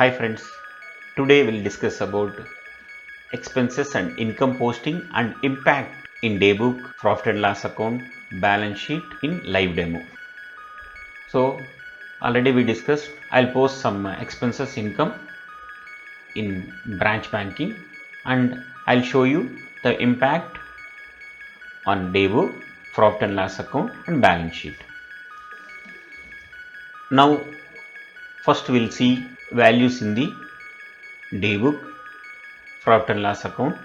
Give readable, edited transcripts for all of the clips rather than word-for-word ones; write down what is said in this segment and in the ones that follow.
Hi friends, today we'll discuss about expenses and income posting and impact in daybook, profit and loss account, balance sheet in live demo. So already we discussed, I'll post some expenses income in branch banking and I'll show you the impact on daybook, profit and loss account and balance sheet. Now first we'll see values in the daybook, profit and loss account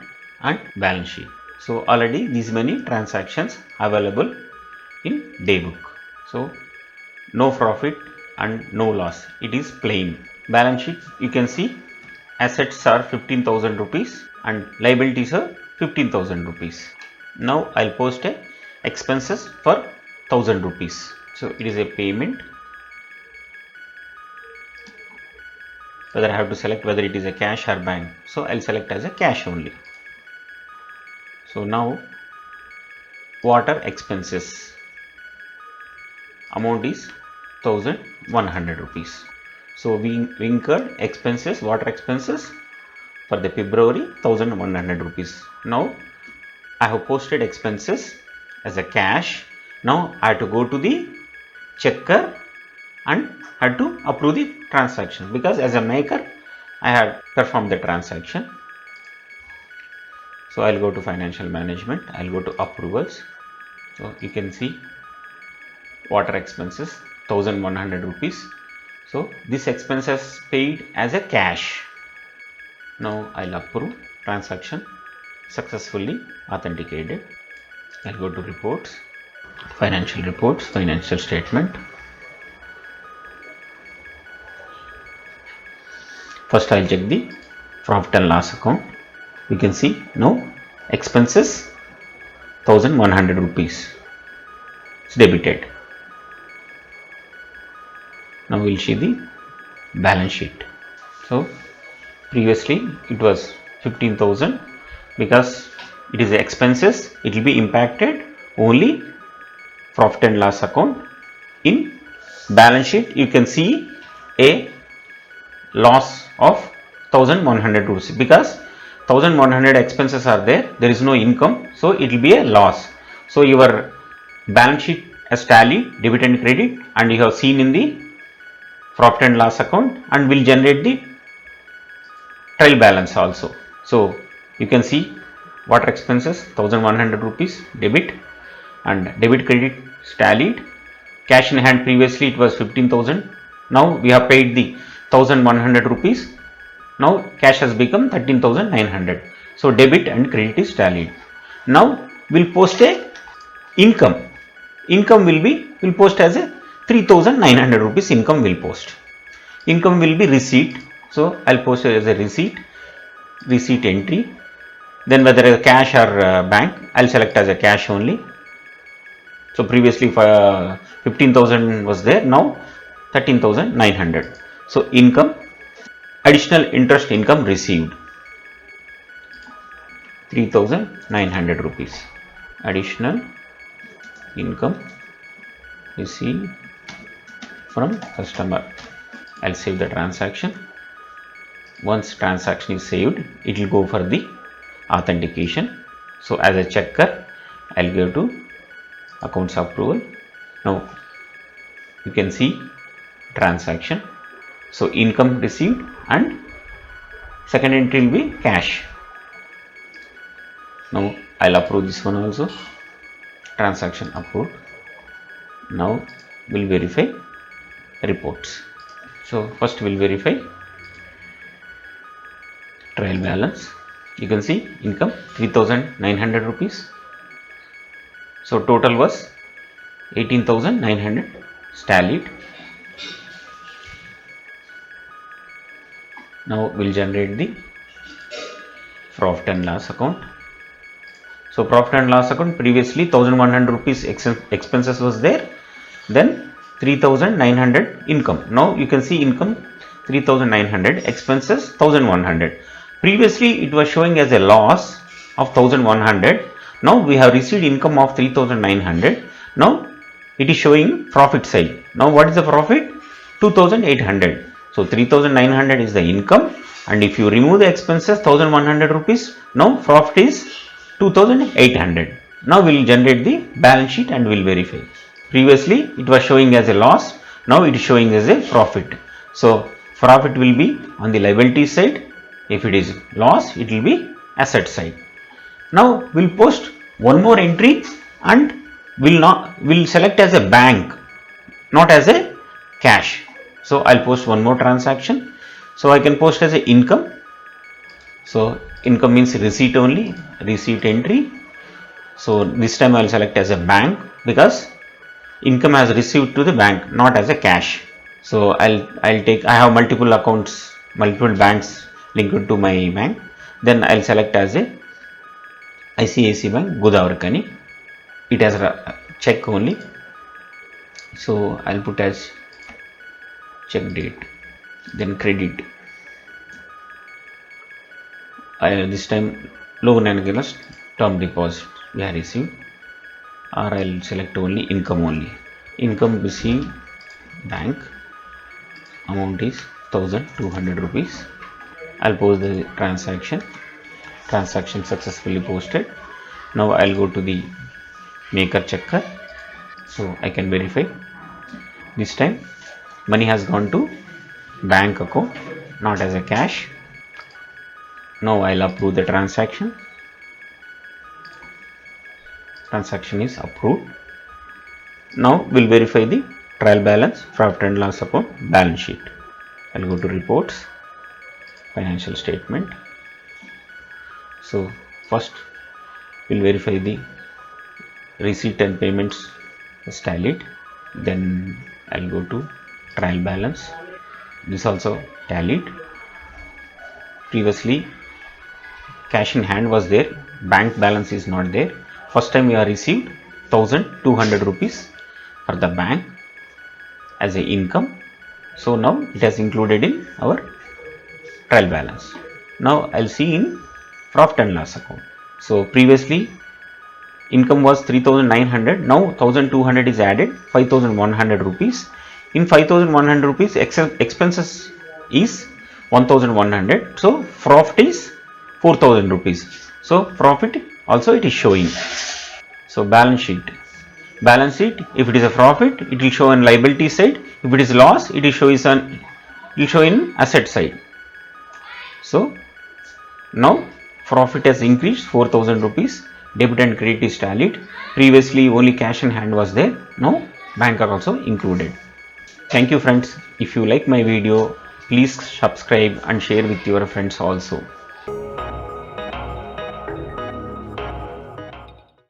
and balance sheet. So already these many transactions available in daybook. So no profit and no loss, it is plain. Balance sheet, you can see assets are 15,000 rupees and liabilities are 15,000 rupees. Now I'll post a expenses for 1000 rupees. So it is a payment. Whether I have to select whether it is a cash or bank. So I'll select as a cash only. So now water expenses amount is 1100 rupees. So we incurred expenses, water expenses for the February 1100 rupees. Now I have posted expenses as a cash. Now I have to go to the checker and had to approve the transaction because as a maker I had performed the transaction. So I'll go to financial management, I'll go to approvals. So you can see water expenses 1100 rupees. So this expense is paid as a cash. Now I'll approve transaction successfully authenticated. I'll go to reports, financial statement. First I'll check the profit and loss account. You can see now expenses 1100 rupees. It's debited. Now we'll see the balance sheet. So previously it was 15,000 because it is expenses, it will be impacted only profit and loss account. In balance sheet you can see a loss of 1100 rupees because 1100 expenses are there is no income, so it will be a loss. So your balance sheet has tallied debit and credit and you have seen in the profit and loss account and will generate the trial balance also. So you can see water expenses 1100 rupees debit and debit credit tallied. Cash in hand previously it was 15,000. Now we have paid the 1100 rupees. Now cash has become 13,900. So debit and credit is tallied. Now we'll post a income. Income will post as a 3,900 rupees income will post. Income will be receipt. So I'll post it as a receipt entry. Then whether a cash or bank, I'll select as a cash only. So previously 15,000 was there, now 13,900. So income, additional interest income received 3,900 rupees. Additional income received from customer. I'll save the transaction. Once transaction is saved, it will go for the authentication. So as a checker, I'll go to accounts approval. Now you can see transaction. So income received and second entry will be cash. Now I'll approve this one also. Transaction approved. Now we'll verify reports. So first we'll verify trial balance. You can see income 3,900 rupees. So total was 18,900 tallied. Now we'll generate the profit and loss account. So profit and loss account previously 1100 rupees expenses was there, then 3,900 income. Now you can see income 3,900, expenses 1,100. Previously it was showing as a loss of 1,100. Now we have received income of 3,900. Now it is showing profit side. Now what is the profit? 2,800. So 3900 is the income, and if you remove the expenses 1100 rupees, now profit is 2800. Now we will generate the balance sheet and we will verify. Previously it was showing as a loss, now it is showing as a profit. So profit will be on the liability side, if it is loss it will be asset side. Now we will post one more entry and will select as a bank, not as a cash. So I'll post one more transaction. So I can post as a income. So income means receipt only, receipt entry. So this time I'll select as a bank because income has received to the bank, not as a cash. So I'll take, I have multiple accounts, multiple banks linked to my bank. Then I'll select as a ICICI Bank Godavarikani. It has a check only. So I'll put as check date, then credit. This time loan and term deposit we have received, or I'll select only income only. Income received bank, amount is 1200 rupees. I'll post the transaction successfully posted. Now I'll go to the maker checker, so I can verify. This time money has gone to bank account, not as a cash. Now I'll approve the transaction. Transaction is approved. Now we'll verify the trial balance, profit and loss account, balance sheet. I'll go to reports, financial statement. So first we'll verify the receipt and payments is tallied. Then I'll go to trial balance. This also tallied. Previously cash in hand was there, bank balance is not there. First time we have received 1200 rupees for the bank as a income. So now it has included in our trial balance. Now I'll see in profit and loss account. So previously income was 3900, now 1200 is added, 5100 rupees. In 5100 rupees expenses is 1100, so profit is 4000 rupees. So profit also it is showing. So balance sheet, if it is a profit it will show on liability side, if it is loss it will show in asset side. So now profit has increased 4000 rupees, debit and credit is tallied. Previously only cash in hand was there, now bank are also included. Thank you friends. If you like my video, please subscribe and share with your friends also.